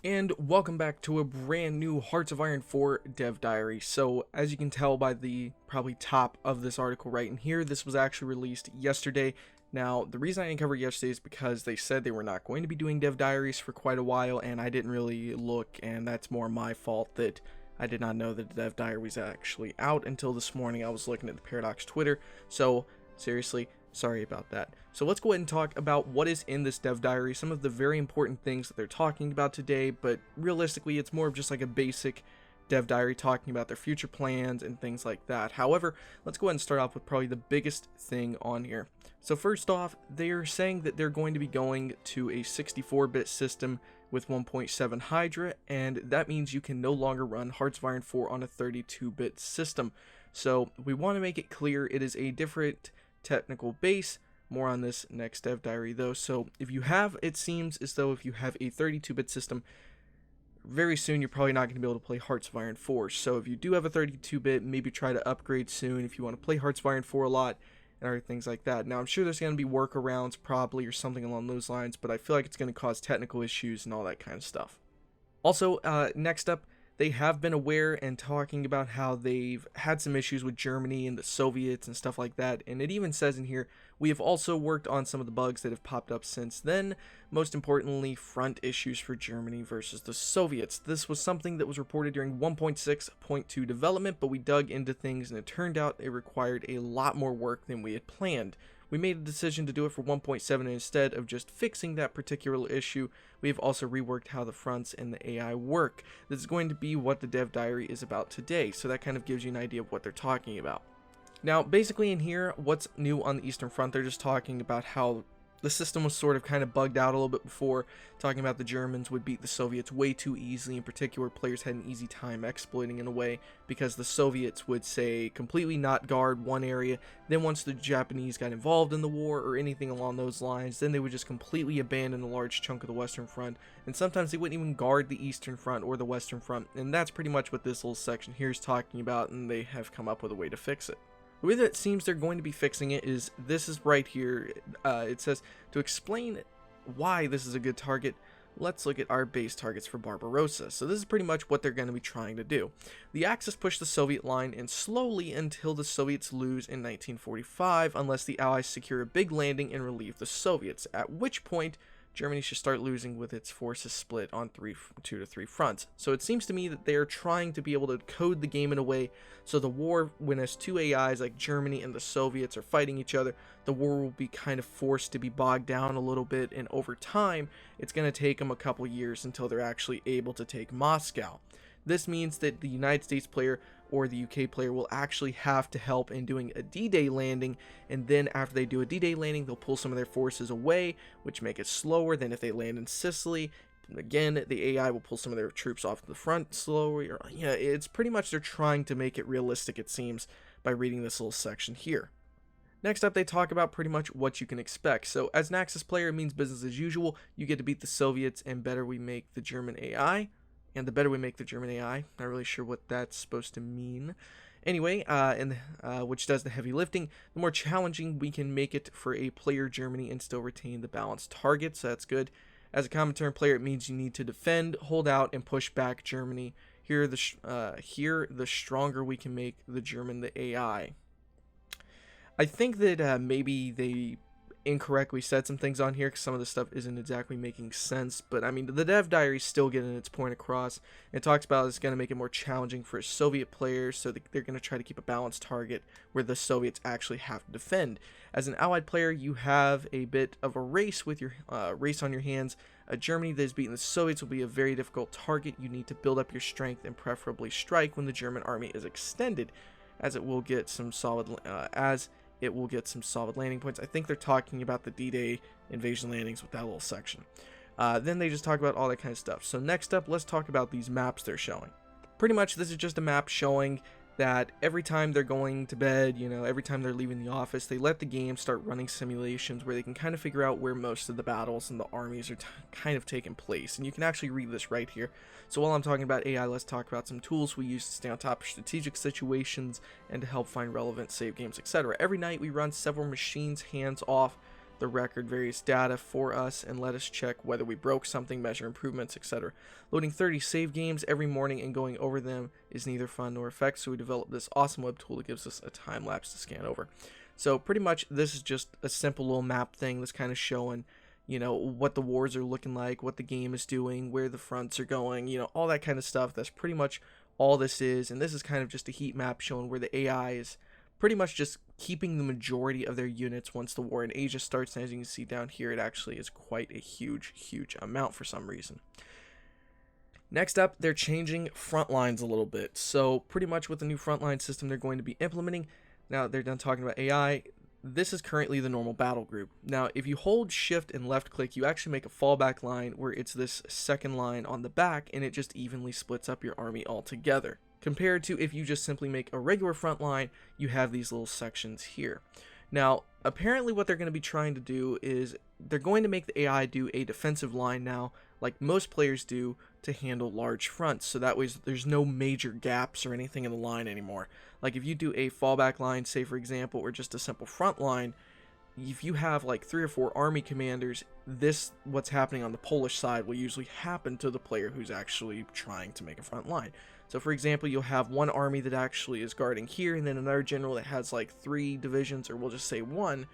And welcome back to a brand new Hearts of Iron 4 dev diary. So as you can tell by the probably top of this article right in here, this was actually released yesterday. Now the reason I didn't cover it yesterday is because they said they were not going to be doing dev diaries for quite a while, and I didn't really look, and that's more my fault that I did not know that the dev diary was actually out until this morning. I was looking at the Paradox Twitter, so seriously, sorry about that. So let's go ahead and talk about what is in this dev diary, some of the very important things that they're talking about today, but realistically it's more of just like a basic dev diary talking about their future plans and things like that. However, let's go ahead and start off with probably the biggest thing on here. So first off, they're saying that they're going to be going to a 64-bit system with 1.7 Hydra, and that means you can no longer run Hearts of Iron 4 on a 32-bit system. So we want to make it clear it is a different technical base. More on this next dev diary though. So if you have, it seems as though if you have a 32-bit system, very soon you're probably not going to be able to play Hearts of Iron 4. So if you do have a 32-bit, maybe try to upgrade soon if you want to play Hearts of Iron 4 a lot and other things like that. Now I'm sure there's going to be workarounds probably or something along those lines, but I feel like it's going to cause technical issues and all that kind of stuff. Also, next up, they have been aware and talking about how they've had some issues with Germany and the Soviets and stuff like that, and it even says in here, we have also worked on some of the bugs that have popped up since then, most importantly, front issues for Germany versus the Soviets. This was something that was reported during 1.6.2 development, but we dug into things and it turned out it required a lot more work than we had planned. We made a decision to do it for 1.7 instead of just fixing that particular issue. We have also reworked how the fronts and the AI work. This is going to be what the dev diary is about today, so that kind of gives you an idea of what they're talking about. Now, basically in here, what's new on the Eastern Front, they're just talking about how the system was sort of kind of bugged out a little bit before, talking about the Germans would beat the Soviets way too easily. In particular, players had an easy time exploiting in a way because the Soviets would say completely not guard one area. Then once the Japanese got involved in the war or anything along those lines, then they would just completely abandon a large chunk of the Western Front. And sometimes they wouldn't even guard the Eastern Front or the Western Front. And that's pretty much what this little section here is talking about, and they have come up with a way to fix it. The way that it seems they're going to be fixing it is, this is right here, it says, to explain why this is a good target, let's look at our base targets for Barbarossa. So this is pretty much what they're going to be trying to do. The Axis pushed the Soviet line in slowly until the Soviets lose in 1945, unless the Allies secure a big landing and relieve the Soviets, at which point Germany should start losing with its forces split on 2 to 3 fronts. So it seems to me that they are trying to be able to code the game in a way so the war, when as two AIs like Germany and the Soviets are fighting each other, the war will be kind of forced to be bogged down a little bit, and over time it's going to take them a couple years until they're actually able to take Moscow. This means that the United States player or the UK player will actually have to help in doing a D-Day landing, and then after they do a D-Day landing, they'll pull some of their forces away, which make it slower than if they land in Sicily. Again, the AI will pull some of their troops off the front slower. It's pretty much they're trying to make it realistic, it seems, by reading this little section here. Next up, they talk about pretty much what you can expect. So as an Axis player, it means business as usual. You get to beat the Soviets, and better we make the German AI. And the better we make the German AI. Not really sure what that's supposed to mean. Anyway, which does the heavy lifting, the more challenging we can make it for a player Germany and still retain the balanced target, so that's good. As a common term player, it means you need to defend, hold out, and push back Germany. Here, the stronger we can make the German the AI. I think that maybe they incorrectly said some things on here because some of the stuff isn't exactly making sense, but I mean the dev diary is still getting its point across. It talks about it's going to make it more challenging for Soviet players, so they're going to try to keep a balanced target where the Soviets actually have to defend. As an allied player, you have a bit of a race with your race on your hands. Germany that has beaten the Soviets will be a very difficult target. You need to build up your strength and preferably strike when the German army is extended, as it will get some solid landing points. I think they're talking about the D-Day invasion landings with that little section. Then they just talk about all that kind of stuff. So next up, let's talk about these maps they're showing. Pretty much this is just a map showing that every time they're going to bed, every time they're leaving the office, they let the game start running simulations where they can kind of figure out where most of the battles and the armies are kind of taking place. And you can actually read this right here. So while I'm talking about AI, let's talk about some tools we use to stay on top of strategic situations and to help find relevant save games, etc. Every night we run several machines hands off the record various data for us and let us check whether we broke something, measure improvements, etc. Loading 30 save games every morning and going over them is neither fun nor effective, so we developed this awesome web tool that gives us a time lapse to scan over. So pretty much this is just a simple little map thing that's kind of showing, you know, what the wars are looking like, what the game is doing, where the fronts are going, you know, all that kind of stuff. That's pretty much all this is, and this is kind of just a heat map showing where the AI is pretty much just keeping the majority of their units once the war in Asia starts, and as you can see down here, it actually is quite a huge amount for some reason. Next up, they're changing front lines a little bit. So pretty much with the new frontline system they're going to be implementing, now that they're done talking about AI, this is currently the normal battle group. Now, if you hold shift and left click, you actually make a fallback line where it's this second line on the back, and it just evenly splits up your army altogether. Compared to if you just simply make a regular front line, you have these little sections here. Now, apparently what they're going to be trying to do is they're going to make the AI do a defensive line now, like most players do, to handle large fronts. So that way there's no major gaps or anything in the line anymore. Like if you do a fallback line, say for example, or just a simple front line, if you have like 3 or 4 army commanders, what's happening on the Polish side will usually happen to the player who's actually trying to make a front line. So for example, you'll have one army that actually is guarding here, and then another general that has like 3 divisions, or we'll just say 1,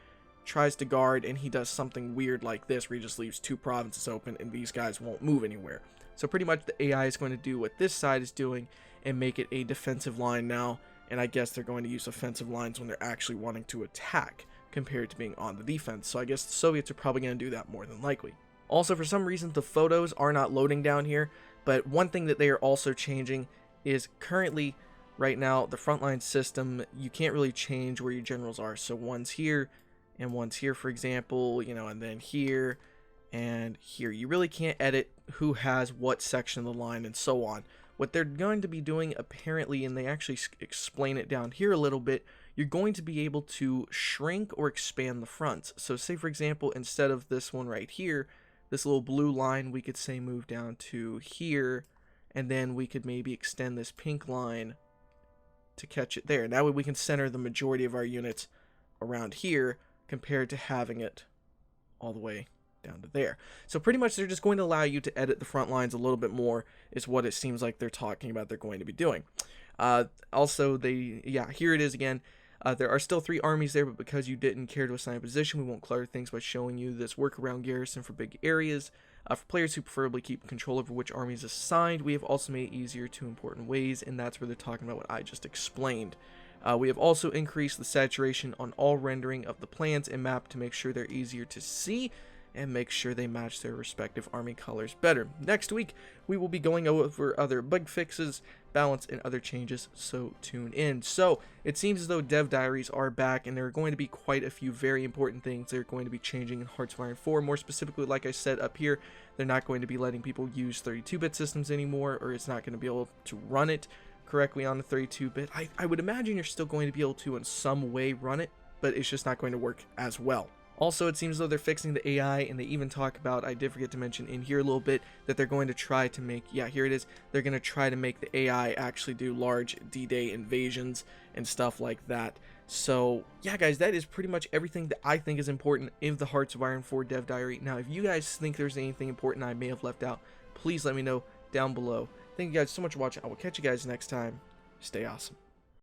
tries to guard, and he does something weird like this where he just leaves 2 provinces open and these guys won't move anywhere. So pretty much the AI is going to do what this side is doing and make it a defensive line now, and I guess they're going to use offensive lines when they're actually wanting to attack compared to being on the defense. So I guess the Soviets are probably going to do that more than likely. Also, for some reason, the photos are not loading down here, but one thing that they are also changing is currently, right now, the frontline system, you can't really change where your generals are. So one's here and one's here, for example, you know, and then here and here. You really can't edit who has what section of the line and so on. What they're going to be doing apparently, and they actually explain it down here a little bit, you're going to be able to shrink or expand the fronts. So say for example, instead of this one right here, this little blue line, we could say move down to here, and then we could maybe extend this pink line to catch it there. That way we can center the majority of our units around here compared to having it all the way down to there. So pretty much they're just going to allow you to edit the front lines a little bit more is what it seems like they're talking about they're going to be doing. Also, here it is again. There are still 3 armies there, but because you didn't care to assign a position, we won't clutter things by showing you this workaround garrison for big areas. For players who preferably keep control over which army is assigned, we have also made it easier to important ways, and that's where they're talking about what I just explained. We have also increased the saturation on all rendering of the plans and map to make sure they're easier to see and make sure they match their respective army colors better. Next week, we will be going over other bug fixes, balance, and other changes, so tune in. So, it seems as though dev diaries are back, and there are going to be quite a few very important things that are going to be changing in Hearts of Iron 4. More specifically, like I said up here, they're not going to be letting people use 32-bit systems anymore, or it's not going to be able to run it correctly on the 32-bit. I would imagine you're still going to be able to in some way run it, but it's just not going to work as well. Also, it seems as though they're fixing the AI, and they even talk about, I did forget to mention in here a little bit, that they're going to try to make, here it is, they're going to try to make the AI actually do large D-Day invasions and stuff like that. So, yeah guys, that is pretty much everything that I think is important in the Hearts of Iron 4 dev diary. Now, if you guys think there's anything important I may have left out, please let me know down below. Thank you guys so much for watching. I will catch you guys next time. Stay awesome.